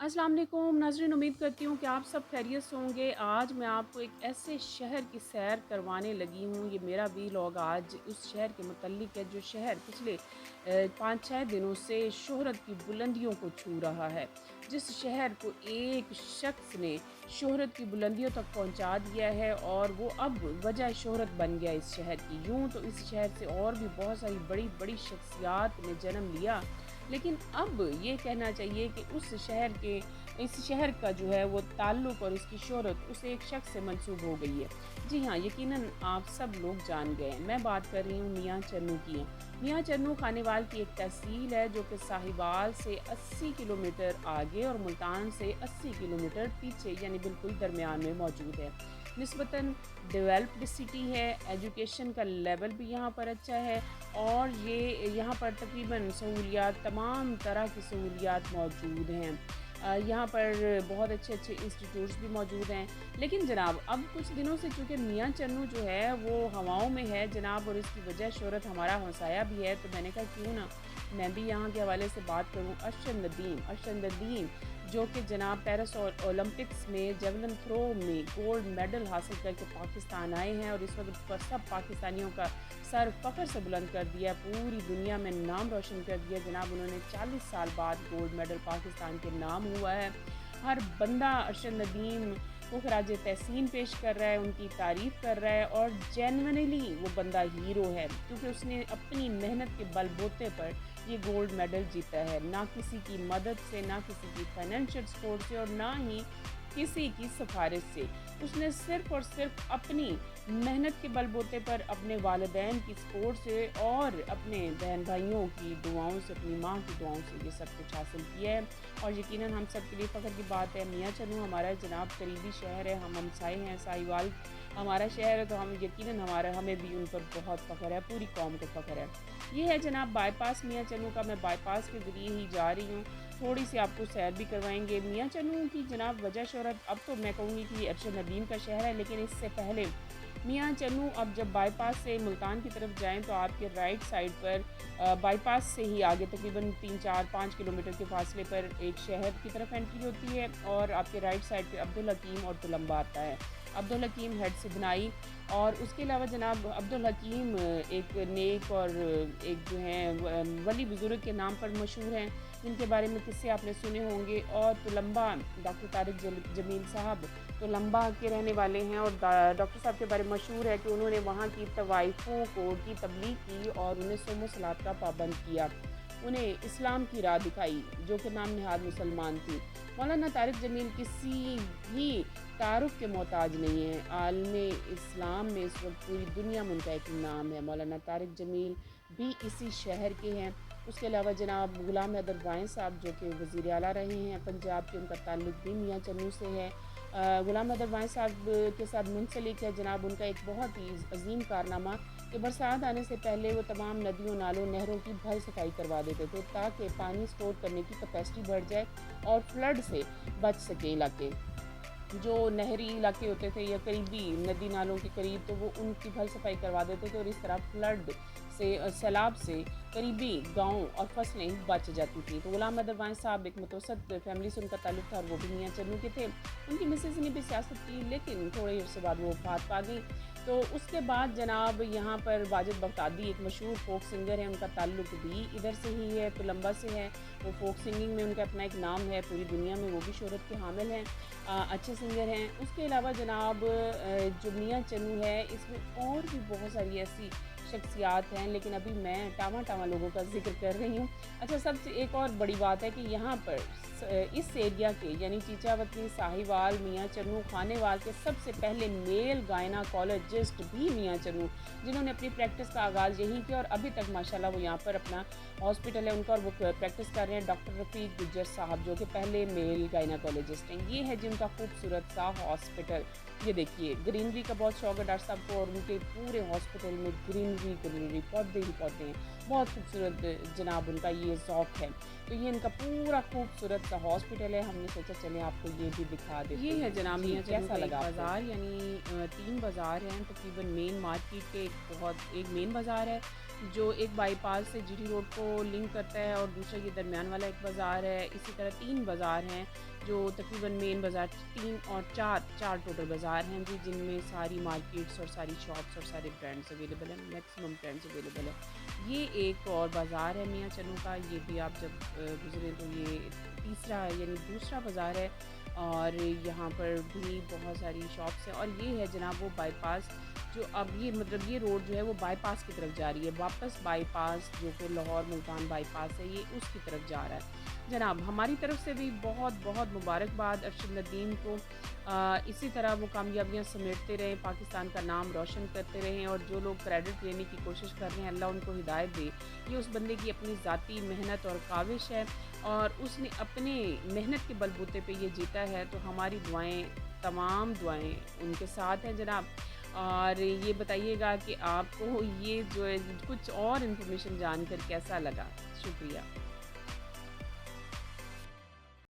अस्सलाम वालेकुम नाज़रीन, उम्मीद करती हूँ कि आप सब खैरियत से होंगे। आज मैं आपको एक ऐसे शहर की सैर करवाने लगी हूँ। ये मेरा व्लॉग आज उस शहर के मुतल्लिक है जो शहर पिछले 5-6 दिनों से शोहरत की बुलंदियों को छू रहा है। जिस शहर को एक शख्स ने शोहरत की बुलंदियों तक पहुँचा दिया है और वो अब वजह शोहरत बन गया इस शहर की। यूँ तो इस शहर से और भी बहुत सारी बड़ी-बड़ी शख्सियात ने जन्म लिया, लेकिन अब ये कहना चाहिए कि इस शहर का जो है वो ताल्लुक़ और इसकी शोहरत उस एक शख्स से मंसूब हो गई है। जी हाँ, यकीनन आप सब लोग जान गए हैं। मैं बात कर रही हूँ मियाँ चन्नू की। मियाँ चन्नू खानेवाल की एक तहसील है जो कि साहिवाल से 80 किलोमीटर आगे और मुल्तान से 80 किलोमीटर पीछे यानी बिल्कुल दरमियान में मौजूद है। निस्बतन डेवलप्ड सिटी है, एजुकेशन का लेवल भी यहाँ पर अच्छा है और ये यहाँ पर तकरीबन सहूलियात तमाम तरह की सहूलियात मौजूद हैं। यहाँ पर बहुत अच्छे-अच्छे इंस्टीट्यूट्स भी मौजूद हैं। लेकिन जनाब अब कुछ दिनों से चूँकि मियाँ चन्नू जो है वो हवाओं में है जनाब और इसकी वजह शोहरत हमारा हमसाया भी है, तो मैंने कहा क्यों ना मैं भी यहाँ के हवाले से बात करूँ। अरशद नदीम जो कि जनाब पेरिस ओलंपिक्स में जेवलिन थ्रो में गोल्ड मेडल हासिल करके पाकिस्तान आए हैं और इस वक्त पर सब पाकिस्तानियों का सर फ़ख्र से बुलंद कर दिया, पूरी दुनिया में नाम रोशन कर दिया। जनाब उन्होंने 40 साल बाद गोल्ड मेडल पाकिस्तान के नाम हुआ है। हर बंदा अरशद नदीम को खराज तहसीन पेश कर रहा है, उनकी तारीफ़ कर रहा है और जेन्युइनली वो बंदा हीरो है क्योंकि उसने अपनी मेहनत के बलबूते पर ये गोल्ड मेडल जीता है। ना किसी की मदद से, ना किसी की फाइनेंशियल सपोर्ट से और ना ही किसी की सिफारिश से। उसने सिर्फ़ और सिर्फ अपनी मेहनत के बलबूते पर, अपने वालिदैन की सपोर्ट से और अपने बहन भाइयों की दुआओं से, अपनी माँ की दुआओं से ये सब कुछ हासिल किया है और यकीनन हम सब के लिए फ़ख्र की बात है। मियाँ चन्नू हमारा जनाब करीबी शहर है, हम हमसाए हैं, साहिवाल हमारा शहर है, तो हम यकीनन हमें भी उन पर बहुत फ़ख्र है, पूरी कौम को फ़ख्र है। ये है जनाब बाईपास मियाँ चन्नू का, मैं बाईपास के ज़रिए ही जा रही हूँ। थोड़ी सी आपको सैर भी करवाएँगे। मियाँ चन्नू की जनाब वजह शोहरत अब तो मैं कहूँगी कि अरशद नदीम का शहर है, लेकिन इससे पहले मियाँ चन्नू अब जब बाईपास से मुल्तान की तरफ जाएँ तो आपके राइट साइड पर बाईपास से ही आगे तकरीबन 3-4-5 किलोमीटर के फासले पर एक शहर की तरफ एंट्री होती है और आपके राइट साइड पे अब्दुल हकीम और तुलंबा आता है। अब्दुल हकीम हेड से बुनाई और उसके अलावा जनाब अब्दुल हकीम एक नेक और एक जो है वली बुज़ुर्ग के नाम पर मशहूर हैं, जिनके बारे में किस्से आपने सुने होंगे। और तुलंबा डॉक्टर तारिक जमील साहब तुलंबा के रहने वाले हैं और डॉक्टर साहब के बारे में मशहूर है कि उन्होंने वहाँ की तवाइफ़ों को की तबलीग की और उन्हें सोमो सलात का पाबंद किया। उन्हें इस्लाम की राह दिखाई जो कि नाम नहाद मुसलमान थी। मौलाना तारिक जमील किसी भी तारुफ के मोहताज नहीं है। आलमे इस्लाम में इस वक्त पूरी दुनिया में उनका एक नाम है। मौलाना तारिक जमील भी इसी शहर के हैं। उसके अलावा जनाब गुलाम हैदर वाइं साहब जो कि वज़ीर आला रहे हैं पंजाब के, उनका ताल्लुक भी मियाँ चन्नू से है। गुलाम हैदर वाइं साहब के साथ मुंसलिक है जनाब उनका एक बहुत ही अजीम कारनामा कि बरसात आने से पहले वो तमाम नदियों, नालों, नहरों की भर सफाई करवा देते थे ताकि पानी स्टोर करने की कैपेसिटी बढ़ जाए और फ्लड से बच सके इलाके। जो नहरी इलाके होते थे या करीबी नदी नालों के करीब, तो वो उनकी भर सफाई करवा देते थे और इस तरह फ्लड से सैलाब से करीबी गाँव और फसलें बच जाती थी। तो गुलाम हैदर वाइं साहब एक मुतवसत फैमिली से उनका ताल्लुक था और वो भी मियाँ चन्नू के थे। उनकी मिसेज़ ने भी सियासत की लेकिन थोड़े अरसे बाद वो वफ़ात पा गई। तो उसके बाद जनाब यहाँ पर वाजिद बगदादी एक मशहूर फ़ोक सिंगर हैं, उनका ताल्लुक भी इधर से ही है, तुलंबा से है। वो फ़ोक सिंगिंग में उनका अपना एक नाम है, पूरी दुनिया में वो भी शोहरत के हामिल हैं। अच्छे सिंगर हैं। उसके अलावा जनाब जो मियाँ चन्नू है इसमें और भी बहुत सारी ऐसी शख्सियात हैं, लेकिन अभी मैं टामा-टामा लोगों का ज़िक्र कर रही हूँ। अच्छा, सबसे एक और बड़ी बात है कि यहाँ पर इस एरिया के यानी चीचावती, साहिवाल, मियाँ चन्नू, खानेवाल के सबसे पहले मेल गायनाकोलॉजिस्ट भी मियाँ चन्नू, जिन्होंने अपनी प्रैक्टिस का आगाज़ यहीं किया और अभी तक माशाल्लाह वो यहाँ पर अपना हॉस्पिटल है उनका और वो प्रैक्टिस कर रहे हैं। डॉक्टर रफ़ीक गुज्जर साहब जो कि पहले मेल गायनाकोलॉजिस्ट हैं। ये है जिनका खूबसूरत सा हॉस्पिटल। ये देखिए ग्रीनरी का बहुत शौक है डॉक्टर साहब को और उनके पूरे हॉस्पिटल में ग्रीनरी पौधे ही पौधे हैं। बहुत खूबसूरत जनाब उनका ये ज़ौक़ है। तो ये इनका पूरा खूबसूरत सा हॉस्पिटल है। हमने सोचा चलें आपको ये भी दिखा देते हैं। ये है जनाब मियाँ चन्नू का एक बाज़ार, यानी 3 बाज़ार हैं तकरीबन। मेन मार्केट के एक मेन बाज़ार है, جو ایک بائی پاس سے جی ٹی روڈ کو لنک کرتا ہے، اور دوسرا یہ درمیان والا ایک بازار ہے۔ اسی طرح 3 بازار ہیں جو تقریباً مین بازار 3 اور 4 ٹوٹل بازار ہیں جی، جن میں ساری مارکیٹس اور ساری شاپس اور سارے برانڈس اویلیبل ہیں، میکسیمم برانڈس اویلیبل ہیں۔ یہ ایک اور بازار ہے میاں چنوں کا، یہ بھی آپ جب گزریں تو یہ تیسرا یعنی دوسرا بازار ہے، اور یہاں پر بھی بہت ساری شاپس ہیں، اور یہ ہے جناب وہ بائی پاس جو اب یہ مطلب یہ روڈ جو ہے وہ بائی پاس کی طرف جا رہی ہے، واپس بائی پاس جو کہ لاہور ملتان بائی پاس ہے، یہ اس کی طرف جا رہا ہے جناب۔ ہماری طرف سے بھی بہت بہت مبارکباد ارشد ندیم کو، اسی طرح وہ کامیابیاں سمیٹتے رہیں، پاکستان کا نام روشن کرتے رہیں، اور جو لوگ کریڈٹ لینے کی کوشش کر رہے ہیں اللہ ان کو ہدایت دے۔ یہ اس بندے کی اپنی ذاتی محنت اور کاوش ہے، اور اس نے اپنے محنت کے بل بوتے پہ یہ جیتا ہے، تو ہماری دعائیں، تمام دعائیں ان کے ساتھ ہیں جناب۔ اور یہ بتائیے گا کہ آپ کو یہ جو ہے کچھ اور انفارمیشن جان کر کیسا لگا؟ شکریہ۔